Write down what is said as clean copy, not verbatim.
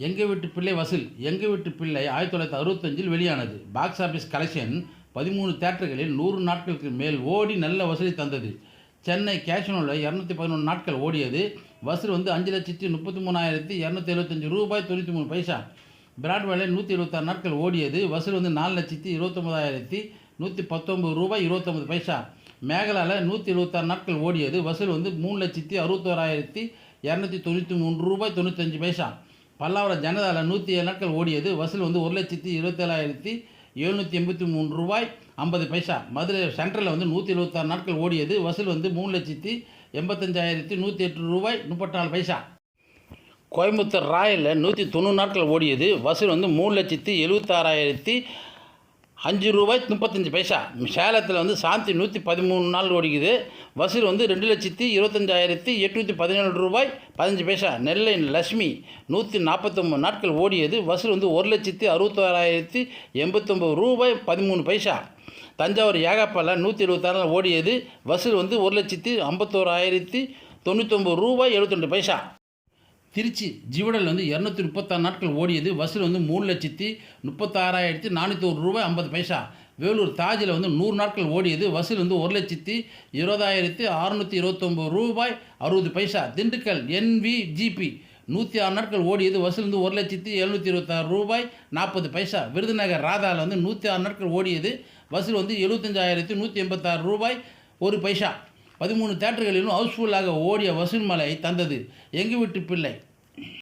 எங்கள் வீட்டு பிள்ளை வசூல். எங்கள் வீட்டு பிள்ளை 1965 வெளியானது. பாக்ஸ் ஆஃபீஸ் கலெக்ஷன் 13 தியேட்டர்களில் 100 நாட்களுக்கு மேல் ஓடி நல்ல வசூலை தந்தது. சென்னை கேஷனோவில் 211 நாட்கள் ஓடியது. வசூல் வந்து 5,33,275 ரூபாய் 93 பைசா. பிராட்வேல 176 நாட்கள் ஓடியது. வசூல் வந்து 4,29,119 ரூபாய் 29 பைசா. மேகலாவில் 176 நாட்கள் ஓடியது. வசூல் வந்து 3,61,293 ரூபாய் 95 பைசா. பல்லாவரம் ஜனதாவில் 107 நாட்கள் ஓடியது. வசூல் வந்து 1,27,783 ரூபாய் 50 பைசா. மதுரை சென்ட்ரலில் வந்து 176 நாட்கள் ஓடியது. வசூல் வந்து 3,85,108 ரூபாய் 34 பைசா. கோயம்புத்தூர் ராயலில் 190 நாட்கள் ஓடியது. வசூல் வந்து 3,76,005 ரூபாய் 35 பைசா. சேலத்தில் வந்து சாந்தி 113 நாள் ஓடிக்குது. வசூல் வந்து 2,25,817 ரூபாய் 15 பைசா. நெல்லை லட்சுமி 149 நாட்கள் ஓடியது. வசூல் வந்து 1,66,089 ரூபாய் 13 பைசா. தஞ்சாவூர் ஏகாப்பால 176 நாள் ஓடியது. வசூல் வந்து 1,51,099 ரூபாய் 72 பைசா. திருச்சி ஜிவடல் வந்து 236 நாட்கள் ஓடியது. வசூல் வந்து 3,36,401 ரூபாய் 50 பைசா. வேலூர் தாஜில் வந்து 100 நாட்கள் ஓடியது. வசூல் வந்து 1,20,629 ரூபாய் 60 பைசா. திண்டுக்கல் NVGP 106 நாட்கள் ஓடியது. வசூல் வந்து 1,726 ரூபாய் 40 பைசா. விருதுநகர் ராதாவில் வந்து 106 நாட்கள் ஓடியது. வசூல் வந்து 75,186 ரூபாய் 1 பைசா. 13 தியேட்டர்களிலும் ஹவுஸ்ஃபுல்லாக ஓடிய வசூல் மலை தந்தது எங்கள் வீட்டு பிள்ளை.